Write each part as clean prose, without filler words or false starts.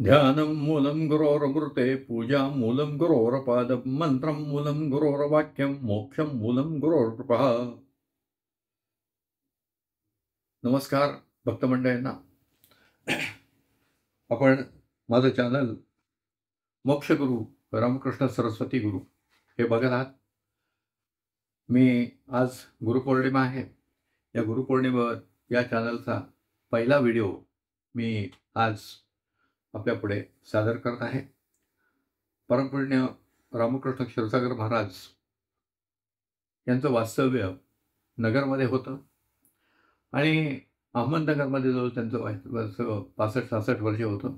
ध्यानं मूलं गुरोरमृते पूजा मूलं गुरोरपादं मंत्रं मूलं गुरोरवाक्यं मोक्षं मूलं गुरोरकृपा. नमस्कार भक्त मंडळींना. आपण माझं चॅनल मोक्षगुरू रामकृष्ण सरस्वती गुरु हे बघत आहात. मी आज गुरुपौर्णिमा आहे. या गुरुपौर्णिमेवर या चॅनलचा पहिला व्हिडिओ मी आज आपल्या पुढे सादर करत आहे. परमपूज्य रामकृष्ण क्षीरसागर महाराज यांचं वास्तव्य नगरमध्ये होतं आणि अहमदनगरमध्ये जो त्यांचं वर्ष 65-66 वर्ष होतं.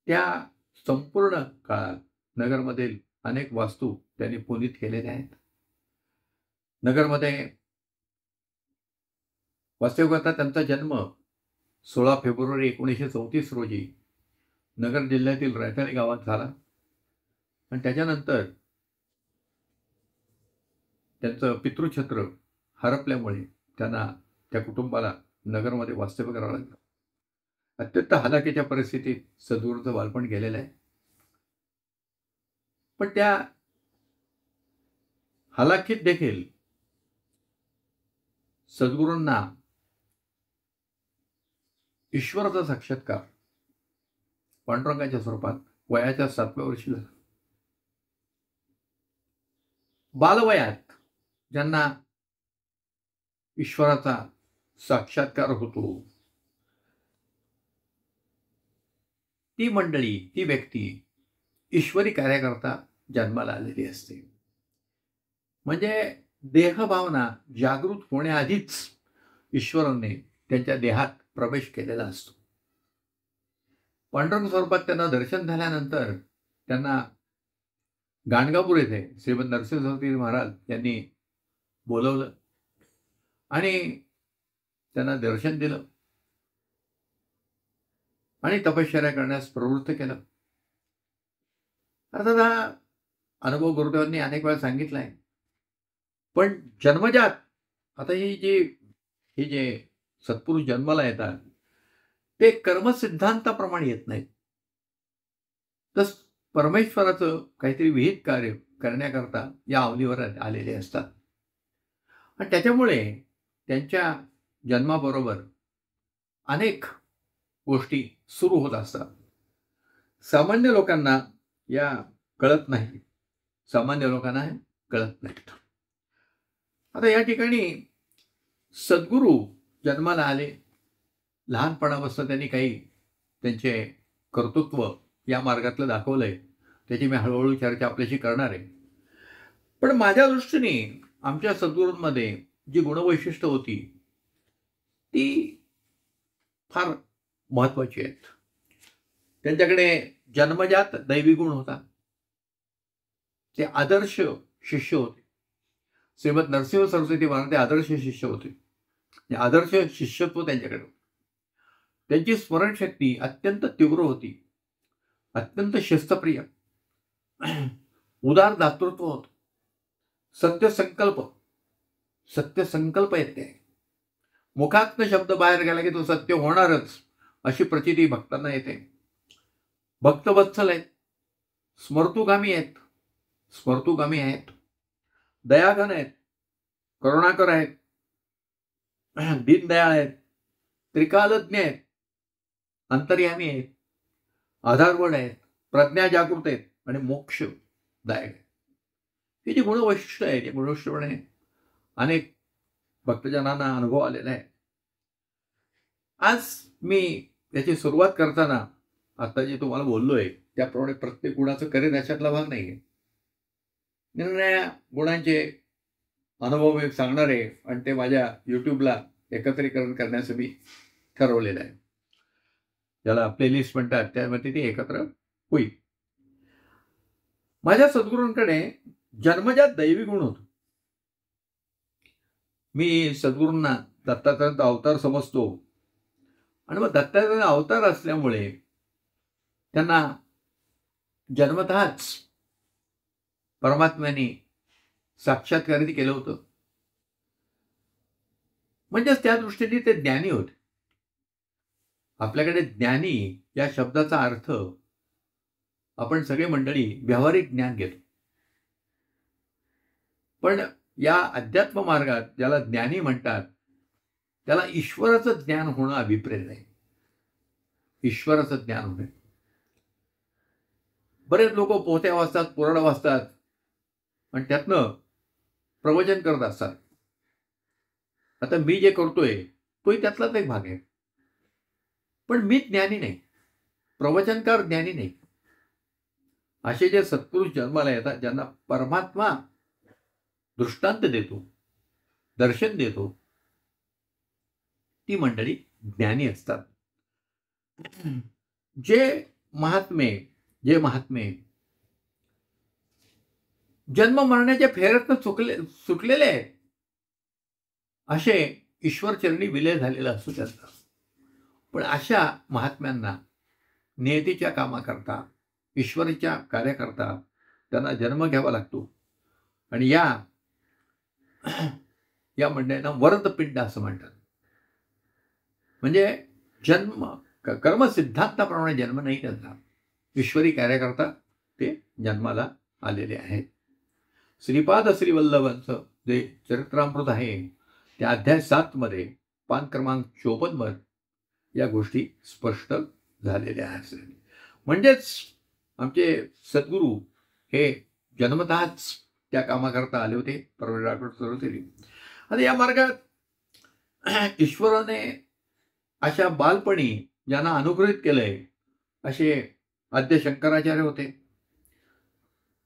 त्या संपूर्ण काळात नगरमधील अनेक वास्तू त्यांनी पुनीत केलेल्या आहेत. नगरमध्ये वास्तव्य करता त्यांचा जन्म 16 फेब्रुवारी 1934 रोजी नगर जिल्ह्यातील रैताली गावात झाला आणि त्याच्यानंतर त्यांचं पितृछत्र हरपल्यामुळे त्यांना त्या कुटुंबाला नगरमध्ये वास्तव्य करावं लागलं. अत्यंत हलाखीच्या परिस्थितीत सद्गुरूंचं बालपण गेलेलं आहे. पण त्या हलाखीत देखील सद्गुरूंना ईश्वराचा साक्षात्कार पांडुरंगाच्या स्वरूपात वयाच्या 7व्या वर्षी झाला. बालवयात ज्यांना ईश्वराचा साक्षात्कार होतो ती मंडळी, ती व्यक्ती ईश्वरी कार्याकरता जन्माला आलेली असते. म्हणजे देहभावना जागृत होण्याआधीच ईश्वराने त्यांच्या देहात प्रवेश केलेला असतो. पांडुरंग स्वरूपात त्यांना दर्शन झाल्यानंतर त्यांना गाणगापूर येथे श्रीमंत नरसिंह सरस्वती महाराज यांनी बोलवलं आणि त्यांना दर्शन दिलं आणि तपश्चर्या करण्यास प्रवृत्त केलं. अर्थात हा अनुभव गुरुदेवांनी अनेक वेळा सांगितला आहे. पण जन्मजात आता हे जे सत्पुरुष जन्माला येतात ते कर्मसिद्धांताप्रमाणे येत नाहीत. तर परमेश्वराचं काहीतरी विहित कार्य करण्याकरता या अवलीवर आलेले असतात आणि त्याच्यामुळे त्यांच्या जन्माबरोबर अनेक गोष्टी सुरू होत असतात. सामान्य लोकांना या कळत नाही. सामान्य लोकांना हे कळत नाहीत. आता या ठिकाणी सद्गुरू जन्माला आले. लहानपणापासून त्यांनी काही त्यांचे कर्तृत्व या मार्गातलं दाखवलंय. त्याची मी हळूहळू चर्चा आपल्याशी करणार आहे. पण माझ्या दृष्टीने आमच्या सद्गुरूंमध्ये जी गुणवैशिष्ट्य होती ती फार महत्वाची आहेत. त्यांच्याकडे जन्मजात दैवी गुण होता. ते आदर्श शिष्य होते. श्रीमंत नरसिंह सरस्वती महाराज ते आदर्श शिष्य होते. आदर्श शिष्यत्व त्यांच्याकडे होते. त्यांची स्मरणशक्ती अत्यंत तीव्र होती. अत्यंत शिस्तप्रिय, उदार दातृत्व होत. सत्य संकल्प येते. मुखातनं शब्द बाहेर गेला की तो सत्य होणारच अशी प्रचिती भक्तांना येते. भक्तवत्सल आहेत, स्मर्तुगामी आहेत, दयाघन आहेत, करुणाकर आहेत, दीनदयाळ आहेत, त्रिकालज्ञ आहेत, अंतर्यामी आहेत, आधारवड आहेत, प्रज्ञा जागृत आहेत आणि मोक्षदायक आहेत. ही जी गुणवैशिष्ट्य आहेत या गुणवैशिष्ट्याने अनेक भक्तजनांना अनुभव आलेला आहे. आज मी याची सुरुवात करताना आता जे तुम्हाला बोललोय त्याप्रमाणे प्रत्येक गुणाचं करेन याच्यातला भाग नाहीये. निरनिराळ्या गुणांचे अनुभव मी सांगणार आहे आणि ते माझ्या युट्यूबला एकत्रीकरण करण्याचं मी ठरवलेलं आहे. ज्याला प्लेलिस्ट म्हणतात त्यामध्ये ती एकत्र होईल. माझ्या सद्गुरूंकडे जन्मजात दैवी गुण होतो. मी सद्गुरूंना दत्तात्रयाचा अवतार समजतो आणि मग दत्तात्रयाचा अवतार असल्यामुळे त्यांना जन्मतःच परमात्म्याने साक्षात्कारित केलं होतं. म्हणजेच त्या दृष्टीने ते ज्ञानी होते. आपल्याकडे ज्ञानी या शब्दाचा अर्थ आपण सगळे मंडळी व्यावहारिक ज्ञान घेतो, पण या अध्यात्म मार्गात ज्याला ज्ञानी म्हणतात त्याला ईश्वराचं ज्ञान होणं अभिप्रेत आहे. ईश्वराचं ज्ञान होणे. बरेच लोक पोथ्या वाचतात, पुराण वाचतात आणि त्यातनं प्रवचन करत असतात. आता मी जे करतोय तोही त्यातलाच एक भाग आहे, पण मी ज्ञानी नाही, प्रवचनकार ज्ञानी नाही. असे जे सत्पुरुष जन्माला येतात, ज्यांना परमात्मा दृष्टांत देतो, दर्शन देतो, ती मंडळी ज्ञानी असतात. जे महात्मे जन्म मरण्याच्या फेऱ्यातनं सुटलेले आहेत, असे ईश्वरचरणी विलय झालेला असतो त्यांचा. पण अशा महात्म्यांना नियतीच्या कामाकरता, ईश्वराच्या कार्याकरता त्यांना जन्म घ्यावा लागतो. आणि या मंडळींना वरदपिंड असं म्हणतात. म्हणजे जन्म कर्मसिद्धांताप्रमाणे जन्म नाही त्यांचा, ईश्वरी कार्याकरता ते जन्माला आलेले आहेत. श्रीपाद श्रीवल्लभांचं जे चरित्रामृत आहे त्या अध्याय 7 मध्ये पान क्रमांक 54 या गोष्टी स्पष्ट झालेल्या आहेत. म्हणजेच आमचे सद्गुरू हे जन्मतःच त्या कामाकरता आले होते, परवडाकडे सरस्वती. आता या मार्गात ईश्वराने अशा बालपणी ज्यांना अनुग्रहित केलंय असे आद्य शंकराचार्य होते.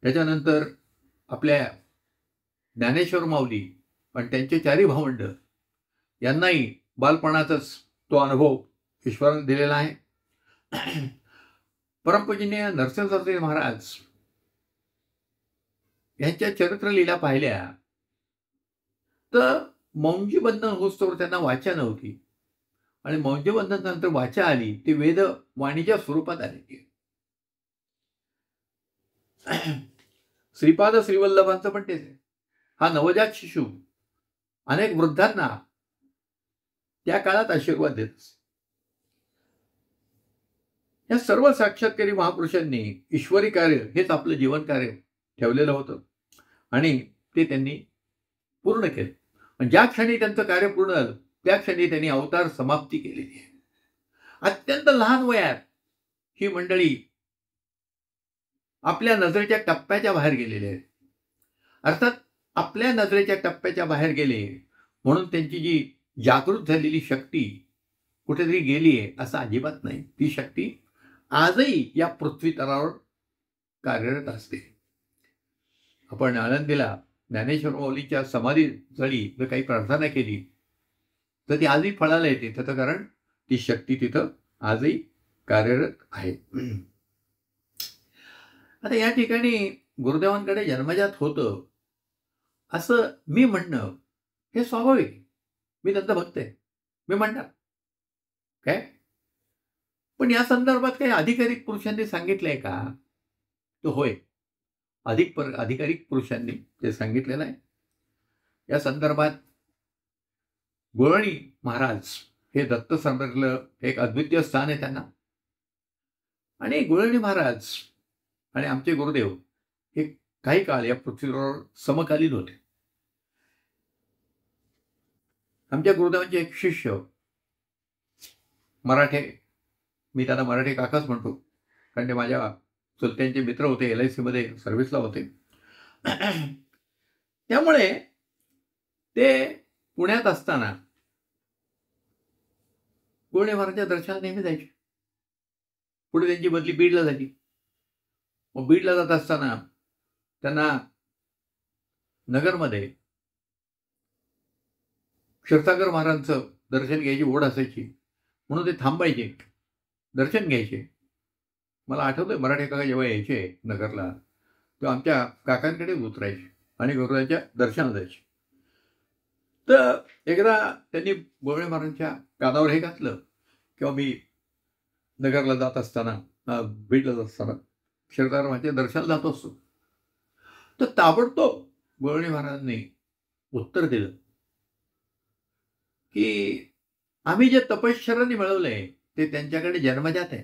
त्याच्यानंतर आपल्या ज्ञानेश्वर माऊली आणि त्यांचे 4 भावंड यांनाही बालपणाचाच तो अनुभव ईश्वराने दिलेला आहे. परमपूजनीय नरसिंह महाराज यांच्या चरित्रलीला पाहिल्या तर मौंजी बंधन होस्तोवर त्यांना वाचा नव्हती, आणि मौंजी बंधनानंतर वाचा आली ती वेद वाणीच्या स्वरूपात आली. श्रीपाद श्रीवल्लभांचं पण तेच आहे. हा नवजात शिशू अनेक वृद्धांना त्या काळात आशीर्वाद देत असे. या सर्व साक्षात्कारी महापुरुषांनी ईश्वरी कार्य हेच आपलं जीवन कार्य ठेवलेलं होतं आणि ते त्यांनी पूर्ण केलं. आणि ज्या क्षणी त्यांचं कार्य पूर्ण झालं त्या क्षणी त्यांनी अवतार समाप्ती केलेली आहे. अत्यंत लहान वयात ही मंडळी आपल्या नजरेच्या टप्प्याच्या बाहेर गेलेले आहेत. अर्थात आपल्या नजरेच्या टप्प्याच्या बाहेर गेले म्हणून त्यांची जी जागृत झालेली शक्ती कुठेतरी गेली आहे असं अजिबात नाही. ती शक्ती आजही या पृथ्वी तलावर कार्यरत असते. आपण आनंदीला ज्ञानेश्वर माऊलीच्या समाधी जळी जर काही प्रार्थना केली तर ती आजही फळाला येते. त्याचं कारण ती शक्ती तिथं आजही कार्यरत आहे. आता या ठिकाणी गुरुदेवांकडे जन्मजात होतं असं मी म्हणणं हे स्वाभाविक. मी त्यांचा भक्त आहे, मी म्हणणार काय. पण या संदर्भात काही अधिकारिक पुरुषांनी सांगितलंय का? तो होय, अधिकारिक पुरुषांनी ते सांगितलेलं आहे. या संदर्भात गोळणी महाराज हे दत्त संप्रदायातलं एक अद्वितीय स्थान आहे त्यांना. आणि गोळणी महाराज आणि आमचे गुरुदेव हे काही काळ या पृथ्वीवर समकालीन होते. आमच्या गुरुदेवांचे एक शिष्य मराठे, मी त्यांना मराठे काकाच म्हणतो कारण ते माझ्या चुलत्यांचे मित्र होते, LIC मध्ये सर्व्हिसला होते. त्यामुळे ते पुण्यात असताना गोळणे महाराजांच्या दर्शनाला नेहमी जायचे. पुढे त्यांची बदली बीडला झाली. मग बीडला जात असताना त्यांना नगरमध्ये क्षीरसागर महाराजांचं दर्शन घ्यायची ओढ असायची म्हणून ते थांबायचे, दर्शन घ्यायचे. मला आठवतंय मराठी काका जेव्हा यायचे नगरला तेव्हा आमच्या काकांकडे उतरायचे आणि गुरुदेवांच्या दर्शनाला जायचे. तर एकदा त्यांनी गोळणे महाराजांच्या कानावर हे घातलं किंवा मी नगरला जात असताना, बीडला जात असताना क्षीरसागर महाराजांच्या दर्शनाला जात असतो. तर ताबडतोब गोळणे महाराजांनी उत्तर दिलं की आम्ही जे तपश्चर्याने मिळवलंय ते त्यांच्याकडे जन्मजात आहे.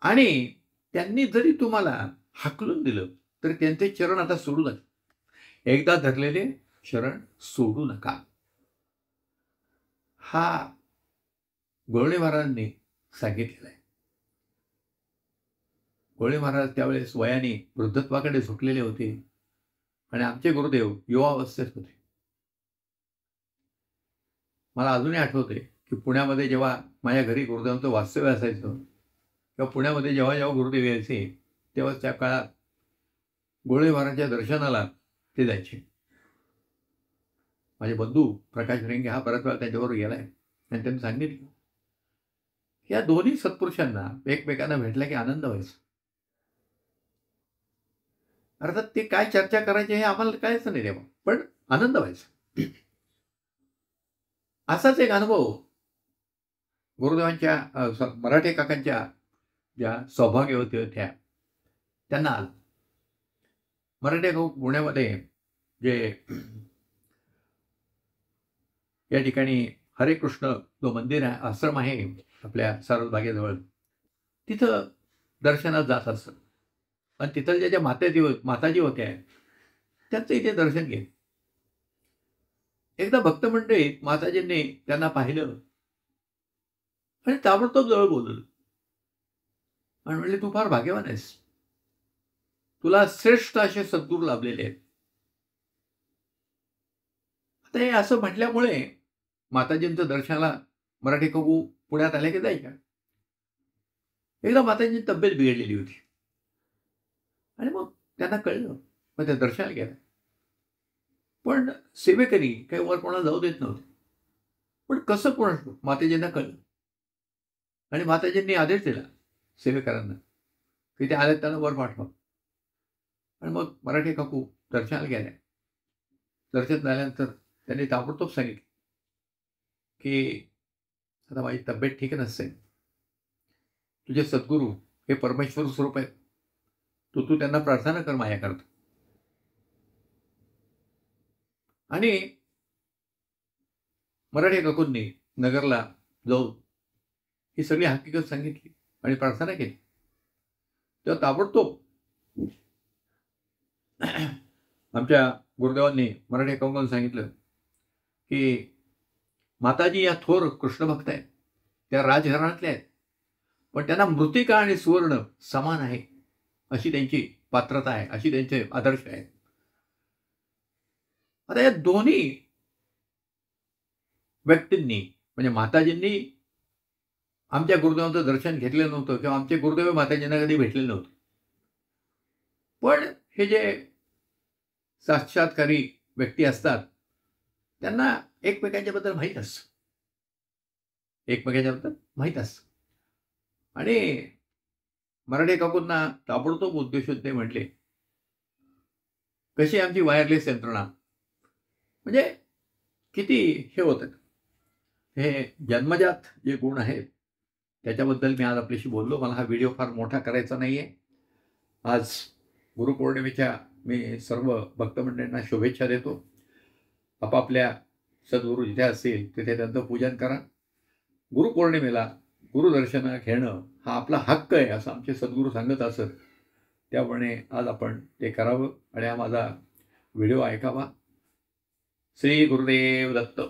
आणि त्यांनी जरी तुम्हाला हाकलून दिलं तर त्यांचे चरण आता सोडू नका. एकदा धरलेले शरण सोडू नका. हा गोळणे महाराजांनी सांगितलेला आहे. गोळणे महाराज त्यावेळेस वयाने वृद्धत्वाकडे झुकलेले होते आणि आमचे गुरुदेव युवावस्थेत होते. मला अजूनही आठवते की पुण्यामध्ये जेव्हा माझ्या घरी गुरुदेवांचं वास्तव्य असायचं किंवा पुण्यामध्ये जेव्हा जेव्हा गुरुदेव यायचे तेव्हा त्या काळात गोळणे महाराजांच्या दर्शनाला ते जायचे. माझे बंधू प्रकाश रेंगे हा बराच वेळा त्यांच्याबरोबर गेलाय आणि त्यांनी सांगितलं या दोन्ही सत्पुरुषांना एकमेकांना भेटला की आनंद व्हायचा. अर्थात ते काय चर्चा करायचे हे आम्हाला कायच नाही तेव्हा, पण आनंद व्हायचा. असाच एक अनुभव गुरुदेवांच्या मराठे काकांच्या ज्या सौभाग्यवती होत्या त्यांना आलं. मराठे काकू पुण्यामध्ये जे या ठिकाणी हरे कृष्ण जो मंदिर आहे, आश्रम आहे आपल्या सारसबागेजवळ, तिथं दर्शनात जात असत. आणि तिथल्या ज्या माताजी होत्या त्यांचं इथे दर्शन घेत. एकदा भक्त मंडळीत माताजींनी त्यांना पाहिलं आणि ताबडतोब जवळ बोलवलं आणि म्हणले तू फार भाग्यवान आहेस, तुला श्रेष्ठ असे सद्गुरू लाभलेले आहेत. आता हे असं म्हटल्यामुळे माताजींचं दर्शनाला मराठी काकू पुण्यात आले की जायच्या. एकदा माताजींची तब्येत बिघडलेली होती आणि मग त्यांना कळलं, मग त्या दर्शनाला गेल्या. पण सेवेकरी काही वर कोणाला जाऊ देत नव्हते. पण कसं कोण माताजींना कळलं आणि माताजींनी आदेश दिला सेवेकरांना की ते आले त्यांना वर पाठवा. आणि मग मराठी काकू दर्शनाला गेल्या. दर्शन झाल्यानंतर त्यांनी ताबडतोब सांगितलं की आता माझी तब्येत ठीक नसते, तुझे सद्गुरू हे परमेश्वर स्वरूप आहेत, तू त्यांना प्रार्थना कर माझ्याकरता. आणि मराठी काकूंनी नगरला जाऊन ही सगळी हकीकत सांगितली आणि प्रार्थना केली. तेव्हा ताबडतोब आमच्या गुरुदेवांनी मराठी काकूंना सांगितलं की माताजी या थोर कृष्ण भक्त आहेत, त्या राजघराण्यातल्या आहेत, पण त्यांना मृत्तिका आणि सुवर्ण समान आहे अशी त्यांची पात्रता आहे, अशी त्यांचे आदर्श आहेत. आता या दोन्ही व्यक्तींनी म्हणजे माताजींनी आमच्या गुरुदेवांचं दर्शन घेतलेलं नव्हतं किंवा आमचे गुरुदेव माताजींना कधी भेटलेले नव्हते. पण हे जे साक्षात्कारी व्यक्ती असतात त्यांना एकमेकांच्या बद्दल माहीत असतं, एकमेकांच्याबद्दल माहीत असतं. आणि मराठी काकूंना ताबडतोब उद्देशून ते म्हटले कशी आमची वायरलेस यंत्रणा, म्हणजे किती हे होतं. हे जन्मजात जे गुण आहेत त्याच्याबद्दल मी आज आपल्याशी बोललो. मला हा व्हिडिओ फार मोठा करायचा नाही आहे. आज गुरुपौर्णिमेच्या मी सर्व भक्तमंडळींना शुभेच्छा देतो. आपापल्या सद्गुरू जिथे असतील तिथे त्यांचं पूजन करा. गुरुपौर्णिमेला गुरुदर्शन घेणं हा आपला हक्क आहे असं आमचे सद्गुरू सांगत असत. त्यामुळे आज आपण ते करावं आणि हा माझा व्हिडिओ ऐकावा. श्री गुरुदेव दत्त.